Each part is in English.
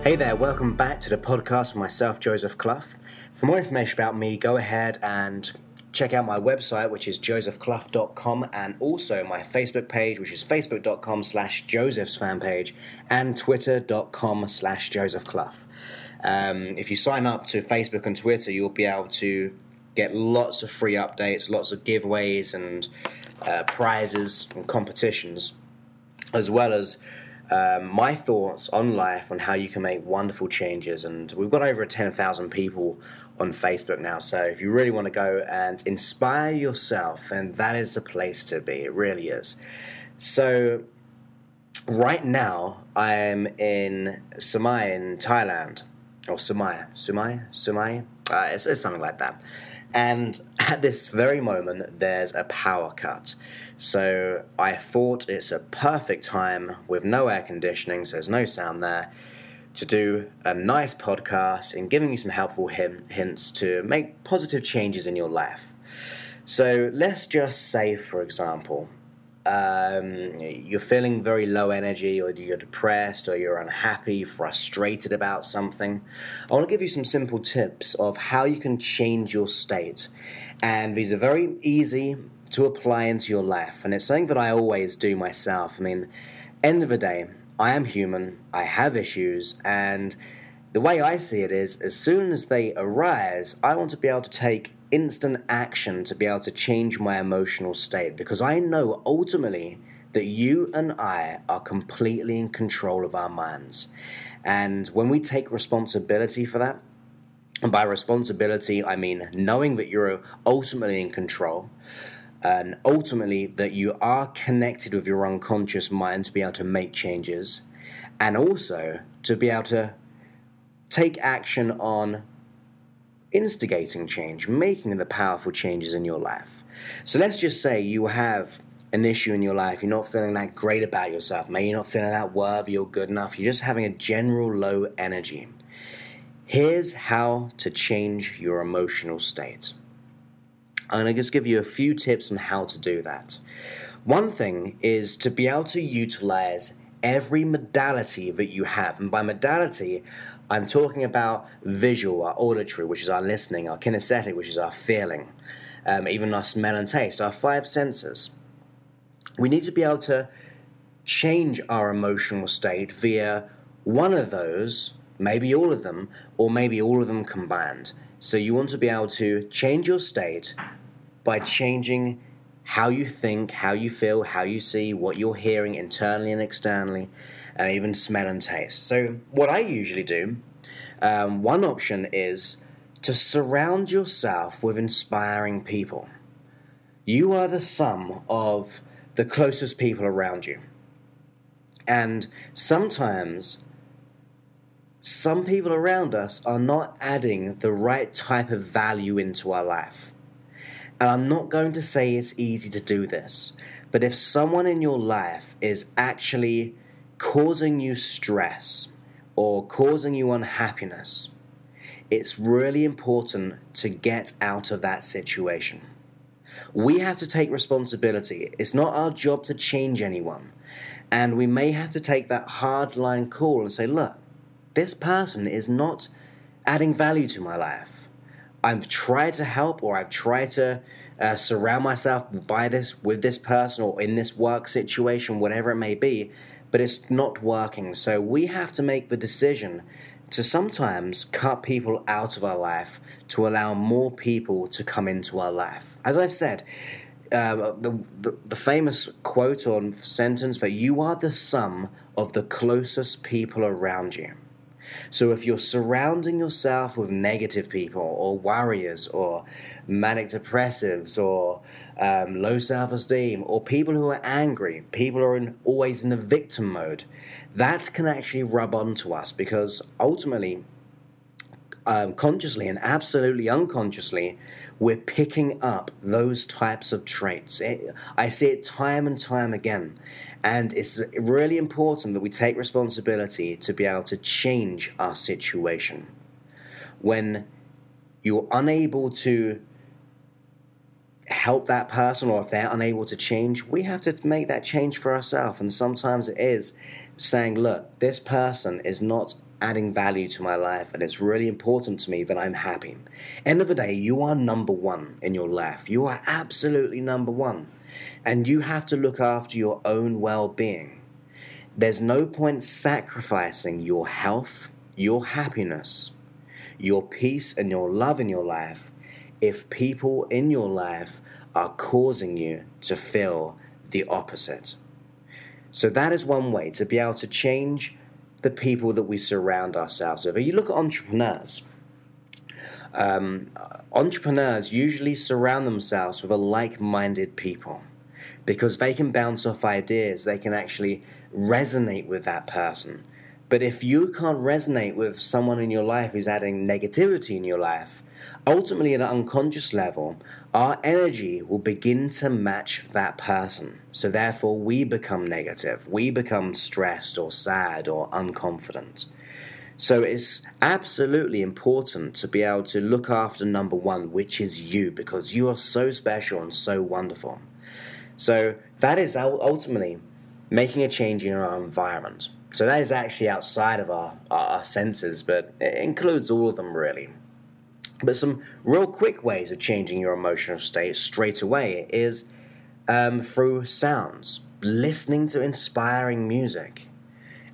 Hey there, welcome back to the podcast with myself, Joseph Clough. For more information about me, go ahead and check out my website, which is josephclough.com, and also my Facebook page, which is facebook.com/Joseph's fan page, and twitter.com/JosephClough. If you sign up to Facebook and Twitter, you'll be able to get lots of free updates, lots of giveaways and prizes and competitions, as well as my thoughts on life, on how you can make wonderful changes. And we've got over 10,000 people on Facebook now, so if you really want to go and inspire yourself, and that is the place to be, it really is. So right now I'm in Samai in Thailand, or Sumai, it's something like that. And at this very moment, there's a power cut. So I thought it's a perfect time, with no air conditioning, so there's no sound there, to do a nice podcast and giving you some helpful hints to make positive changes in your life. So let's just say, for example, you're feeling very low energy, or you're depressed, or you're unhappy, frustrated about something. I want to give you some simple tips of how you can change your state. And these are very easy to apply into your life. And it's something that I always do myself. I mean, end of the day, I am human, I have issues, and the way I see it is, as soon as they arise, I want to be able to take instant action to be able to change my emotional state, because I know ultimately that you and I are completely in control of our minds. And when we take responsibility for that, and by responsibility I mean knowing that you're ultimately in control, and ultimately that you are connected with your unconscious mind to be able to make changes, and also to be able to take action on instigating change, making the powerful changes in your life. So let's just say you have an issue in your life, you're not feeling that great about yourself, maybe you're not feeling that worthy or good enough, you're just having a general low energy. Here's how to change your emotional state. I'm going to just give you a few tips on how to do that. One thing is to be able to utilize every modality that you have. And by modality, I'm talking about visual, our auditory, which is our listening, our kinesthetic, which is our feeling, even our smell and taste, our 5 senses. We need to be able to change our emotional state via one of those, maybe all of them, or maybe all of them combined. So you want to be able to change your state by changing how you think, how you feel, how you see, what you're hearing internally and externally, and even smell and taste. So what I usually do, one option is to surround yourself with inspiring people. You are the sum of the closest people around you. And sometimes some people around us are not adding the right type of value into our life. And I'm not going to say it's easy to do this, but if someone in your life is actually causing you stress or causing you unhappiness, it's really important to get out of that situation. We have to take responsibility. It's not our job to change anyone. And we may have to take that hard line call and say, look, this person is not adding value to my life. I've tried to help, or I've tried to surround myself with this person or in this work situation, whatever it may be, but it's not working. So we have to make the decision to sometimes cut people out of our life to allow more people to come into our life. As I said, the famous quote or sentence that you are the sum of the closest people around you. So if you're surrounding yourself with negative people, or worriers, or manic depressives, or low self-esteem, or people who are angry, people who are always in the victim mode, that can actually rub onto us, because ultimately, consciously and absolutely unconsciously, we're picking up those types of traits. I see it time and time again. And it's really important that we take responsibility to be able to change our situation. When you're unable to help that person, or if they're unable to change, we have to make that change for ourselves. And sometimes it is saying, look, this person is not adding value to my life, and it's really important to me that I'm happy. End of the day, you are number one in your life. You are absolutely number one. And you have to look after your own well-being. There's no point sacrificing your health, your happiness, your peace, and your love in your life if people in your life are causing you to feel the opposite. So that is one way to be able to change the people that we surround ourselves with. If you look at entrepreneurs, entrepreneurs usually surround themselves with like-minded people because they can bounce off ideas, they can actually resonate with that person. But if you can't resonate with someone in your life who's adding negativity in your life, ultimately at an unconscious level, our energy will begin to match that person. So therefore, we become negative. We become stressed or sad or unconfident. So it's absolutely important to be able to look after number one, which is you, because you are so special and so wonderful. So that is ultimately making a change in our environment. So that is actually outside of our senses, but it includes all of them really. But some real quick ways of changing your emotional state straight away is through sounds, listening to inspiring music.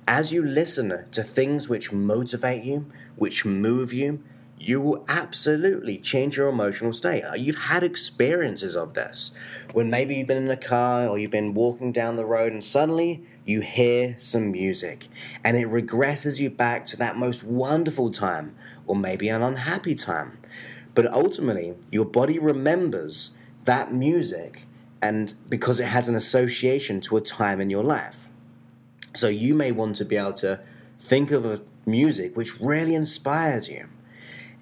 As you listen to things which motivate you, which move you, you will absolutely change your emotional state. You've had experiences of this, when maybe you've been in a car or you've been walking down the road and suddenly you hear some music and it regresses you back to that most wonderful time, or maybe an unhappy time. But ultimately, your body remembers that music, and because it has an association to a time in your life. So you may want to be able to think of a music which really inspires you,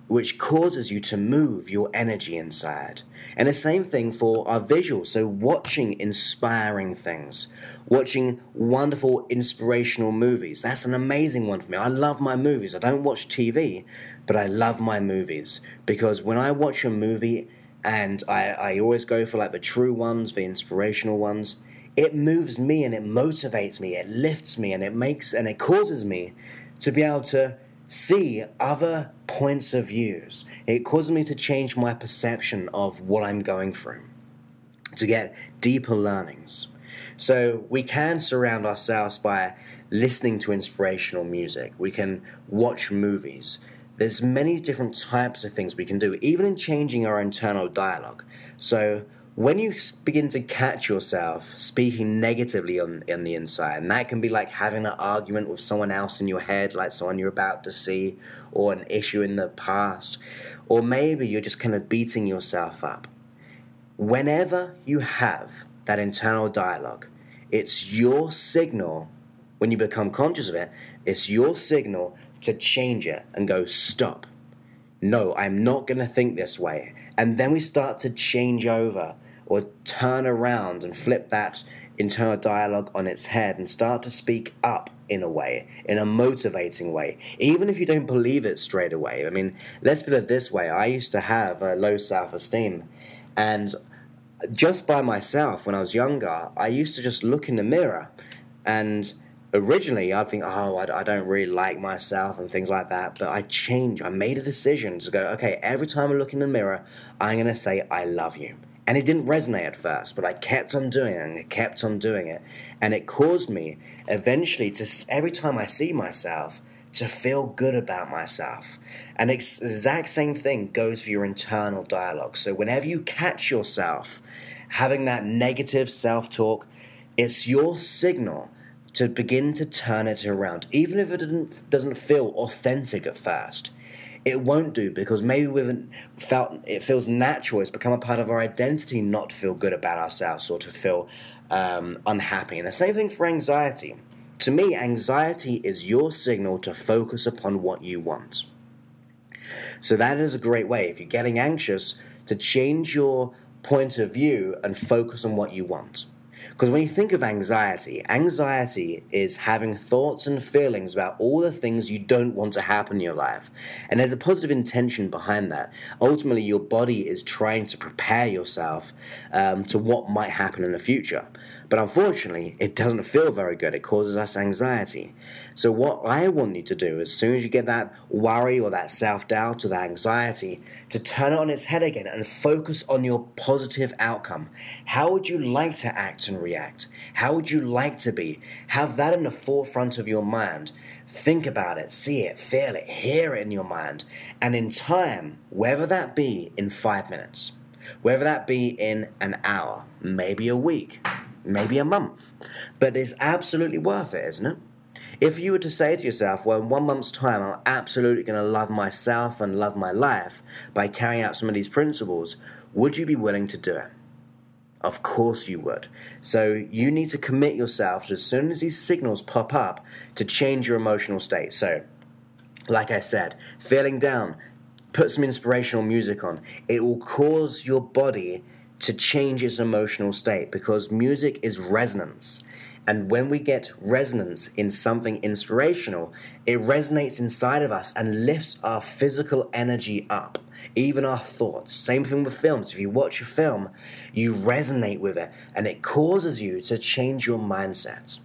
which causes you to move your energy inside. And the same thing for our visuals. So watching inspiring things, watching wonderful inspirational movies. That's an amazing one for me. I love my movies. I don't watch TV, but I love my movies. Because when I watch a movie, and I always go for like the true ones, the inspirational ones, it moves me and it motivates me, it lifts me, and it causes me to be able to see other points of views. It causes me to change my perception of what I'm going through, to get deeper learnings. So we can surround ourselves by listening to inspirational music. We can watch movies. There's many different types of things we can do, even in changing our internal dialogue. So when you begin to catch yourself speaking negatively on the inside, and that can be like having an argument with someone else in your head, like someone you're about to see, or an issue in the past, or maybe you're just kind of beating yourself up. Whenever you have that internal dialogue, it's your signal, when you become conscious of it, it's your signal to change it and go, stop. No, I'm not going to think this way. And then we start to change over or turn around and flip that internal dialogue on its head and start to speak up in a way, in a motivating way, even if you don't believe it straight away. I mean, let's put it this way. I used to have a low self-esteem, and just by myself when I was younger, I used to just look in the mirror, and originally I'd think, oh, I don't really like myself and things like that, but I made a decision to go, okay, every time I look in the mirror, I'm going to say, I love you. And it didn't resonate at first, but I kept on doing it, and I kept on doing it. And it caused me eventually to, every time I see myself, to feel good about myself. And the exact same thing goes for your internal dialogue. So whenever you catch yourself having that negative self-talk, it's your signal to begin to turn it around. Even if it doesn't feel authentic at first, it won't do, because maybe it feels natural. It's become a part of our identity not to feel good about ourselves or to feel unhappy. And the same thing for anxiety. To me, anxiety is your signal to focus upon what you want. So that is a great way, if you're getting anxious, to change your point of view and focus on what you want. Because when you think of anxiety, anxiety is having thoughts and feelings about all the things you don't want to happen in your life. And there's a positive intention behind that. Ultimately, your body is trying to prepare yourself to what might happen in the future. But unfortunately, it doesn't feel very good. It causes us anxiety. So what I want you to do, as soon as you get that worry or that self-doubt or that anxiety, to turn it on its head again and focus on your positive outcome. How would you like to act and react? How would you like to be? Have that in the forefront of your mind. Think about it, see it, feel it, hear it in your mind. And in time, whether that be in 5 minutes, whether that be in an hour, maybe a week, maybe a month, but it's absolutely worth it, isn't it? If you were to say to yourself, well, in 1 month's time, I'm absolutely going to love myself and love my life by carrying out some of these principles, would you be willing to do it? Of course you would. So you need to commit yourself to, as soon as these signals pop up, to change your emotional state. So, like I said, feeling down, put some inspirational music on. It will cause your body to change its emotional state, because music is resonance. And when we get resonance in something inspirational, it resonates inside of us and lifts our physical energy up, even our thoughts. Same thing with films. If you watch a film, you resonate with it, and it causes you to change your mindset.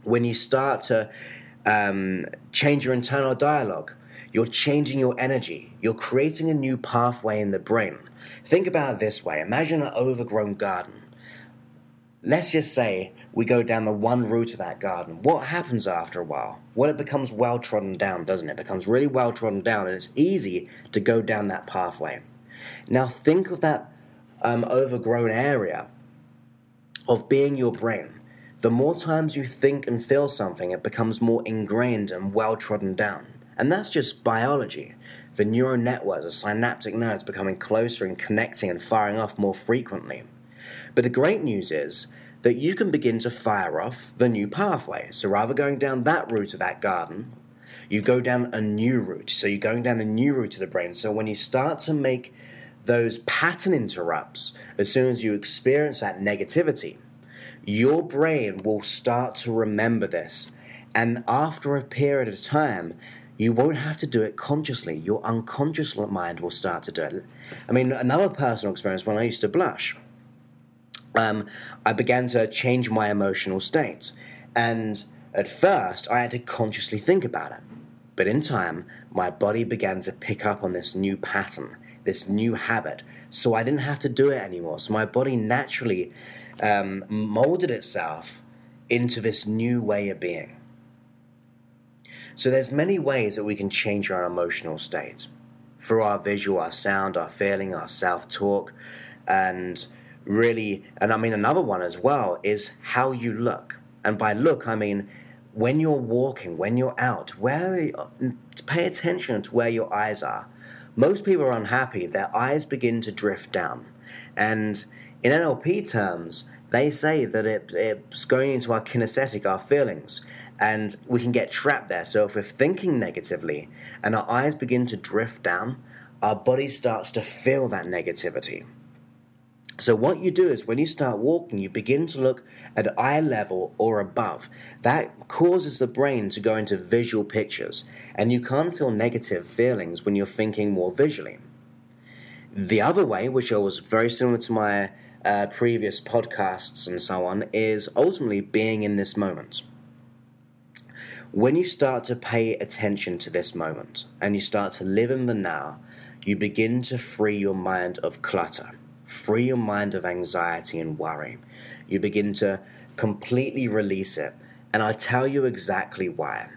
When you start to change your internal dialogue, you're changing your energy. You're creating a new pathway in the brain. Think about it this way. Imagine an overgrown garden. Let's just say we go down the one route of that garden. What happens after a while? Well, it becomes well trodden down, doesn't it? It becomes really well trodden down, and it's easy to go down that pathway. Now think of that overgrown area of being your brain. The more times you think and feel something, it becomes more ingrained and well trodden down. And that's just biology. The neural networks, the synaptic nerves becoming closer and connecting and firing off more frequently. But the great news is that you can begin to fire off the new pathway. So rather going down that route of that garden, you go down a new route. So you're going down a new route to the brain. So when you start to make those pattern interrupts, as soon as you experience that negativity, your brain will start to remember this. And after a period of time, you won't have to do it consciously. Your unconscious mind will start to do it. I mean, another personal experience, when I used to blush, I began to change my emotional state. And at first, I had to consciously think about it. But in time, my body began to pick up on this new pattern, this new habit. So I didn't have to do it anymore. So my body naturally molded itself into this new way of being. So there's many ways that we can change our emotional state. Through our visual, our sound, our feeling, our self-talk, and really, and I mean another one as well, is how you look. And by look, I mean when you're walking, when you're out, pay attention to where your eyes are. Most people are unhappy. Their eyes begin to drift down. And in NLP terms, they say that it's going into our kinesthetic, our feelings, and we can get trapped there. So if we're thinking negatively and our eyes begin to drift down, our body starts to feel that negativity. So what you do is when you start walking, you begin to look at eye level or above. That causes the brain to go into visual pictures, and you can't feel negative feelings when you're thinking more visually. The other way, which was very similar to my previous podcasts and so on, is ultimately being in this moment. When you start to pay attention to this moment and you start to live in the now, you begin to free your mind of clutter, free your mind of anxiety and worry. You begin to completely release it, and I'll tell you exactly why.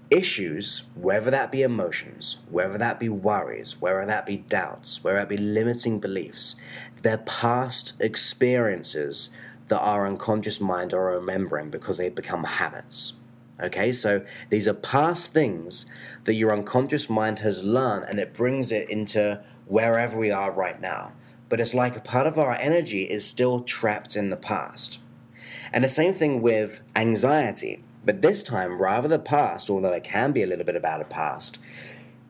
Issues, whether that be emotions, whether that be worries, whether that be doubts, whether that be limiting beliefs, they're past experiences that our unconscious mind are remembering because they become habits. Okay, so these are past things that your unconscious mind has learned, and it brings it into wherever we are right now. But it's like a part of our energy is still trapped in the past. And the same thing with anxiety. But this time, rather the past, although it can be a little bit about a past,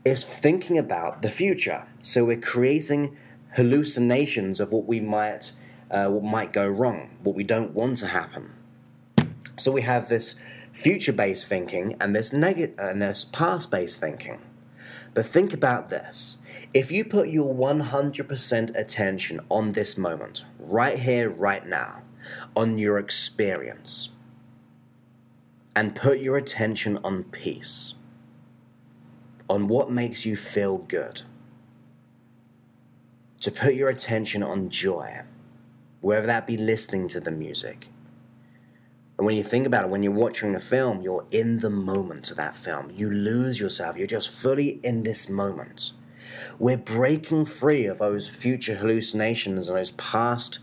is thinking about the future. So we're creating hallucinations of what we might what might go wrong, what we don't want to happen. So we have this future-based thinking and this past-based thinking. But think about this. If you put your 100% attention on this moment, right here, right now, on your experience, and put your attention on peace, on what makes you feel good, to put your attention on joy, whether that be listening to the music. And when you think about it, when you're watching a film, you're in the moment of that film. You lose yourself. You're just fully in this moment. We're breaking free of those future hallucinations and those past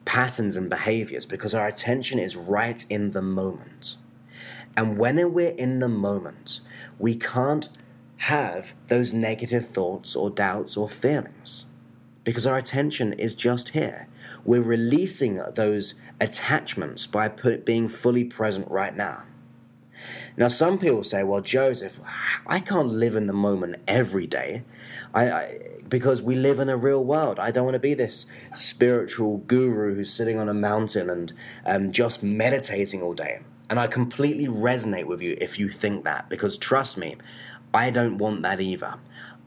patterns and behaviors because our attention is right in the moment. And when we're in the moment, we can't have those negative thoughts or doubts or feelings because our attention is just here. We're releasing those attachments by being fully present right now. Now, some people say, well, Joseph, I can't live in the moment every day because we live in a real world. I don't want to be this spiritual guru who's sitting on a mountain and just meditating all day. And I completely resonate with you if you think that, because trust me, I don't want that either.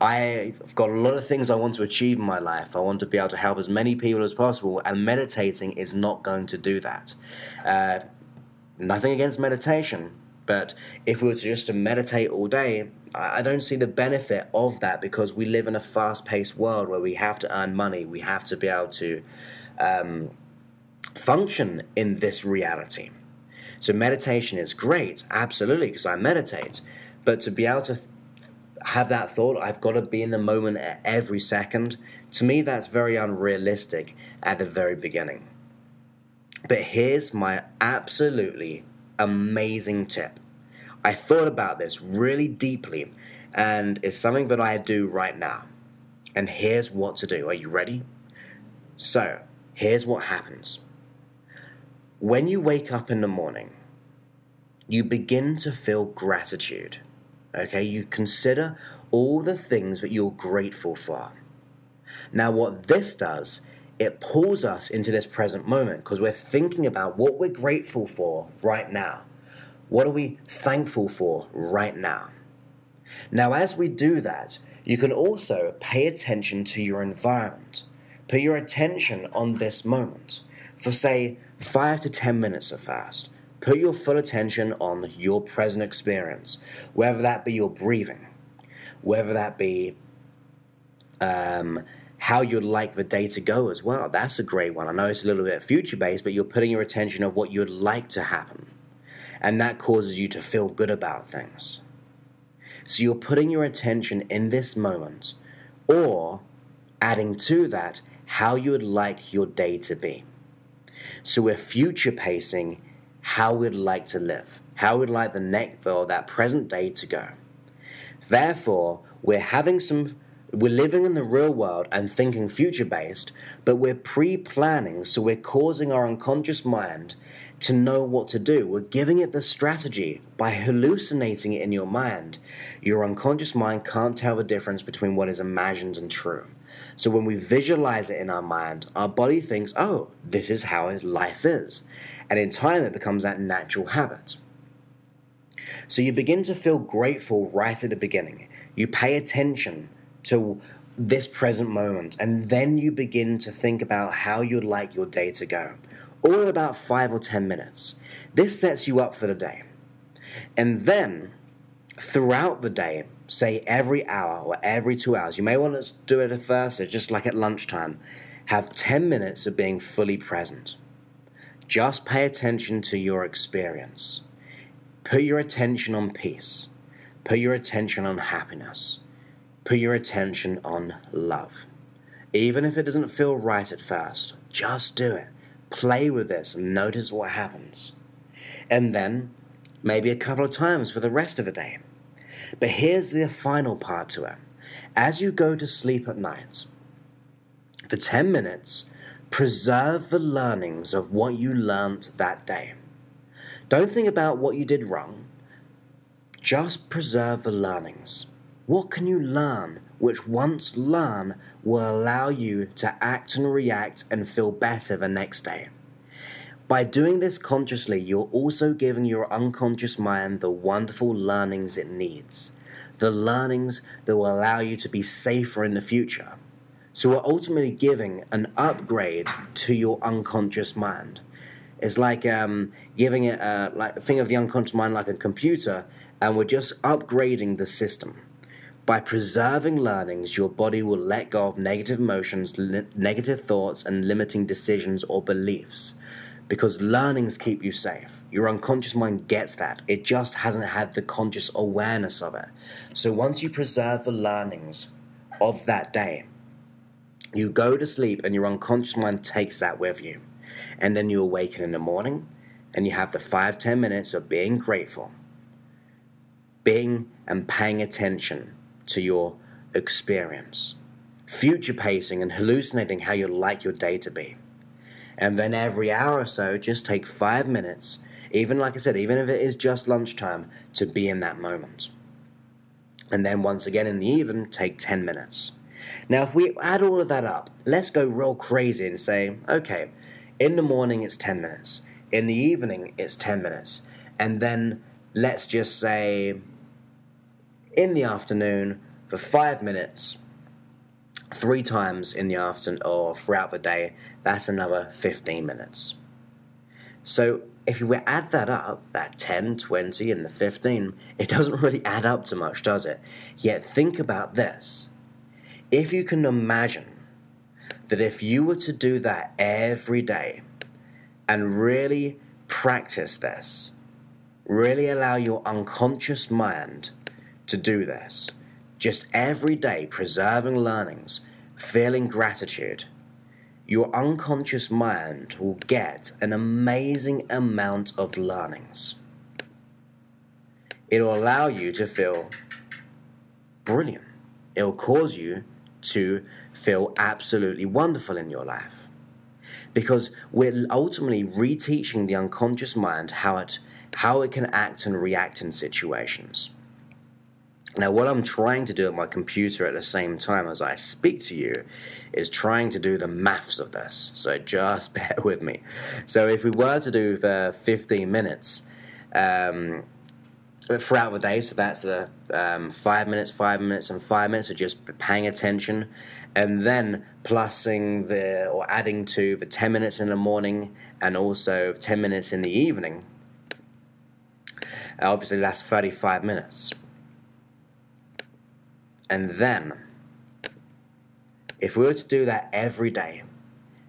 I've got a lot of things I want to achieve in my life. I want to be able to help as many people as possible, and meditating is not going to do that. Nothing against meditation, but if we were just to meditate all day, I don't see the benefit of that because we live in a fast-paced world where we have to earn money. We have to be able to function in this reality. So meditation is great, absolutely, because I meditate. But to be able to have that thought, I've got to be in the moment at every second, to me that's very unrealistic at the very beginning. But here's my absolutely amazing tip. I thought about this really deeply, and it's something that I do right now. And here's what to do. Are you ready? So, here's what happens. When you wake up in the morning, you begin to feel gratitude. Okay, you consider all the things that you're grateful for. Now, what this does, it pulls us into this present moment because we're thinking about what we're grateful for right now. What are we thankful for right now? Now, as we do that, you can also pay attention to your environment. Put your attention on this moment for, say, 5 to 10 minutes at first. Put your full attention on your present experience, whether that be your breathing, whether that be how you'd like the day to go as well. That's a great one. I know it's a little bit future-based, but you're putting your attention on what you'd like to happen. And that causes you to feel good about things. So you're putting your attention in this moment, or adding to that how you would like your day to be. So we're future-pacing how we'd like to live, how we'd like the next or that present day to go. Therefore, we're living in the real world and thinking future-based, but we're pre-planning, so we're causing our unconscious mind to know what to do. We're giving it the strategy by hallucinating it in your mind. Your unconscious mind can't tell the difference between what is imagined and true. So when we visualize it in our mind, our body thinks, oh, this is how life is. And in time, it becomes that natural habit. So you begin to feel grateful right at the beginning. You pay attention to this present moment, and then you begin to think about how you'd like your day to go. All in about 5 or 10 minutes. This sets you up for the day. And then, throughout the day, say every hour or every 2 hours, you may want to do it at first, so just like at lunchtime, have 10 minutes of being fully present. Just pay attention to your experience. Put your attention on peace. Put your attention on happiness. Put your attention on love. Even if it doesn't feel right at first, just do it. Play with this and notice what happens. And then, maybe a couple of times for the rest of the day. But here's the final part to it. As you go to sleep at night, for 10 minutes, preserve the learnings of what you learned that day. Don't think about what you did wrong. Just preserve the learnings. What can you learn which once learned will allow you to act and react and feel better the next day? By doing this consciously, you're also giving your unconscious mind the wonderful learnings it needs. The learnings that will allow you to be safer in the future. So we're ultimately giving an upgrade to your unconscious mind. It's like giving it think of the unconscious mind like a computer, and we're just upgrading the system. By preserving learnings, your body will let go of negative emotions, negative thoughts, and limiting decisions or beliefs. Because learnings keep you safe. Your unconscious mind gets that. It just hasn't had the conscious awareness of it. So once you preserve the learnings of that day, you go to sleep and your unconscious mind takes that with you. And then you awaken in the morning and you have the 5-10 minutes of being grateful. Being and paying attention to your experience. Future pacing and hallucinating how you'd like your day to be. And then every hour or so, just take 5 minutes, even like I said, even if it is just lunchtime, to be in that moment. And then once again in the evening, take 10 minutes. Now, if we add all of that up, let's go real crazy and say, okay, in the morning it's 10 minutes. In the evening it's 10 minutes. And then let's just say in the afternoon for 5 minutes, 3 times in the afternoon or throughout the day, that's another 15 minutes. So if you add that up, that 10, 20, and the 15, it doesn't really add up to much, does it? Yet think about this. If you can imagine that if you were to do that every day and really practice this, really allow your unconscious mind to do this, just every day preserving learnings, feeling gratitude, your unconscious mind will get an amazing amount of learnings. It will allow you to feel brilliant. It will cause you to feel absolutely wonderful in your life. Because we're ultimately reteaching the unconscious mind how it can act and react in situations. Now, what I'm trying to do at my computer at the same time as I speak to you is trying to do the maths of this. So just bear with me. So if we were to do the 15 minutes throughout the day, so that's the 5 minutes, 5 minutes, and 5 minutes of just paying attention, and then plussing or adding to the 10 minutes in the morning and also 10 minutes in the evening, obviously that's 35 minutes. And then, if we were to do that every day,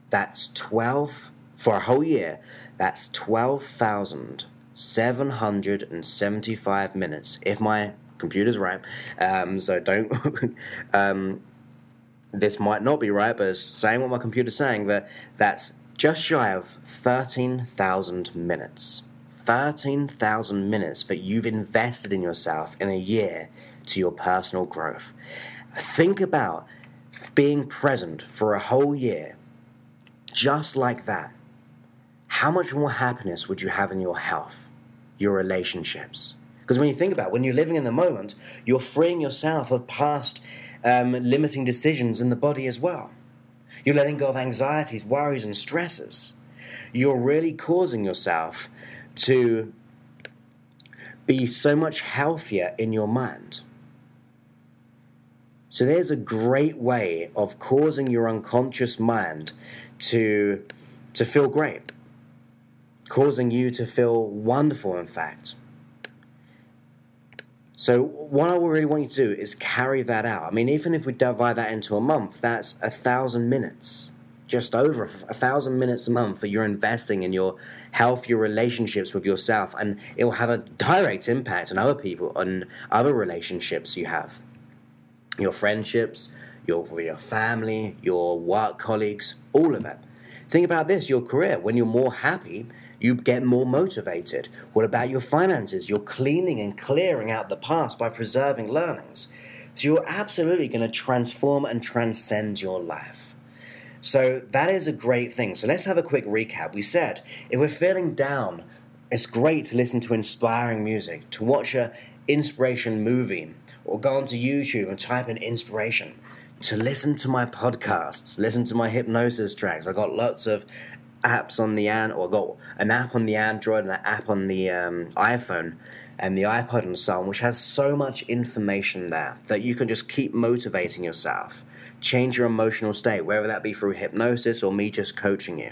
that's 12, for a whole year, that's 12,775 minutes, if my computer's right. So don't, this might not be right, but it's saying what my computer's saying, that that's just shy of 13,000 minutes. 13,000 minutes that you've invested in yourself in a year to your personal growth. Think about being present for a whole year just like that. How much more happiness would you have in your health, your relationships? Because when you think about it, when you're living in the moment, you're freeing yourself of past limiting decisions in the body as well. You're letting go of anxieties, worries, and stresses. You're really causing yourself to be so much healthier in your mind. So there's a great way of causing your unconscious mind to feel great, causing you to feel wonderful, in fact. So what I really want you to do is carry that out. I mean, even if we divide that into a month, that's 1,000 minutes. Just over 1,000 minutes a month that you're investing in your health, your relationships with yourself, and it will have a direct impact on other people, on other relationships you have. Your friendships, your family, your work colleagues, all of it. Think about this, your career. When you're more happy, you get more motivated. What about your finances? You're cleaning and clearing out the past by preserving learnings. So you're absolutely going to transform and transcend your life. So that is a great thing. So let's have a quick recap. We said, if we're feeling down, it's great to listen to inspiring music, to watch an inspiration movie, or go onto YouTube and type in inspiration, to listen to my podcasts, listen to my hypnosis tracks. I've got lots of apps on the I've got an app on the Android and an app on the iPhone and the iPod and so on, which has so much information there that you can just keep motivating yourself, change your emotional state, whether that be through hypnosis or me just coaching you.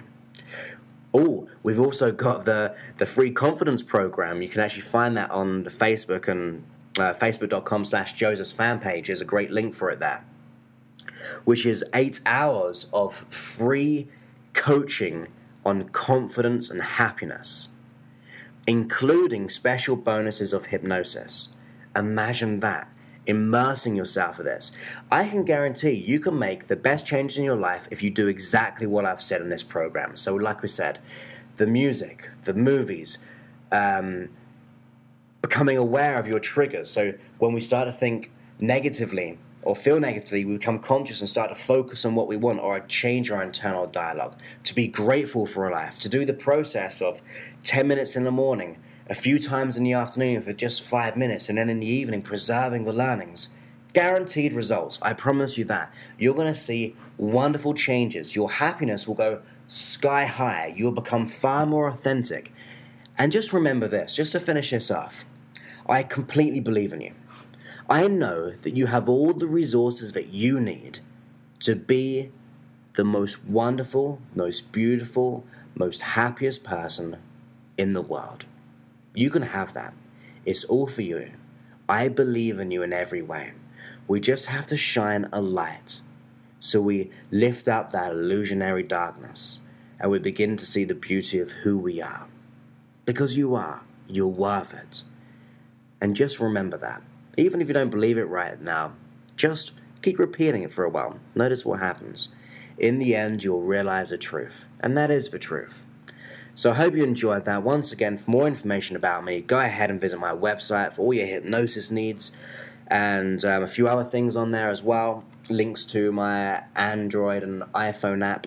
Oh, we've also got the free confidence program. You can actually find that on the Facebook and facebook.com/Joseph's fan page. There's a great link for it there, which is 8 hours of free coaching on confidence and happiness, including special bonuses of hypnosis. Imagine that, immersing yourself in this. I can guarantee you can make the best changes in your life if you do exactly what I've said in this program. So like we said, the music, the movies, becoming aware of your triggers. So when we start to think negatively or feel negatively, we become conscious and start to focus on what we want, or change our internal dialogue, to be grateful for our life, to do the process of 10 minutes in the morning, a few times in the afternoon for just 5 minutes, and then in the evening preserving the learnings. Guaranteed results, I promise you that. You're going to see wonderful changes. Your happiness will go sky high. You'll become far more authentic. And just remember this, just to finish this off, I completely believe in you. I know that you have all the resources that you need to be the most wonderful, most beautiful, most happiest person in the world. You can have that. It's all for you. I believe in you in every way. We just have to shine a light so we lift up that illusionary darkness and we begin to see the beauty of who we are. Because you're worth it. And just remember that. Even if you don't believe it right now, just keep repeating it for a while. Notice what happens. In the end, you'll realize the truth. And that is the truth. So I hope you enjoyed that. Once again, for more information about me, go ahead and visit my website for all your hypnosis needs. And a few other things on there as well. Links to my Android and iPhone app.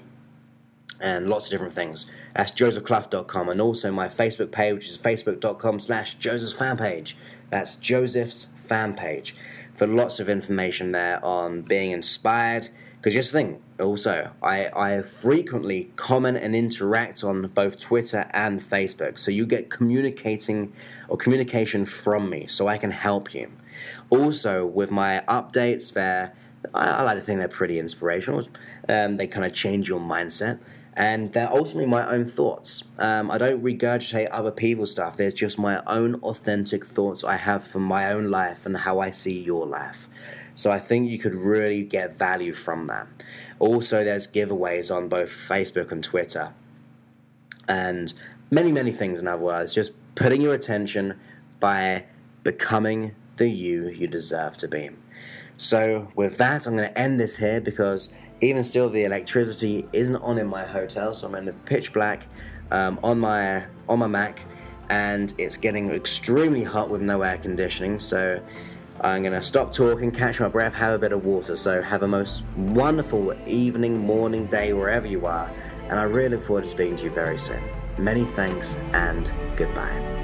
And lots of different things. That's josephclough.com. And also my Facebook page, which is facebook.com/Joseph's fan page. That's Joseph's fan page, for lots of information there on being inspired. Because just think, also, I frequently comment and interact on both Twitter and Facebook. So you get communication from me, so I can help you. Also, with my updates there, I like to think they're pretty inspirational. They kind of change your mindset. And they're ultimately my own thoughts. I don't regurgitate other people's stuff. There's just my own authentic thoughts I have from my own life and how I see your life. So I think you could really get value from that. Also, there's giveaways on both Facebook and Twitter. And many, many things, in other words. Just putting your attention by becoming the you deserve to be. So with that, I'm going to end this here because even still the electricity isn't on in my hotel, so I'm in the pitch black on my Mac, and it's getting extremely hot with no air conditioning. So I'm going to stop talking, catch my breath, have a bit of water. So have a most wonderful evening, morning, day, wherever you are, and I really look forward to speaking to you very soon. Many thanks and goodbye.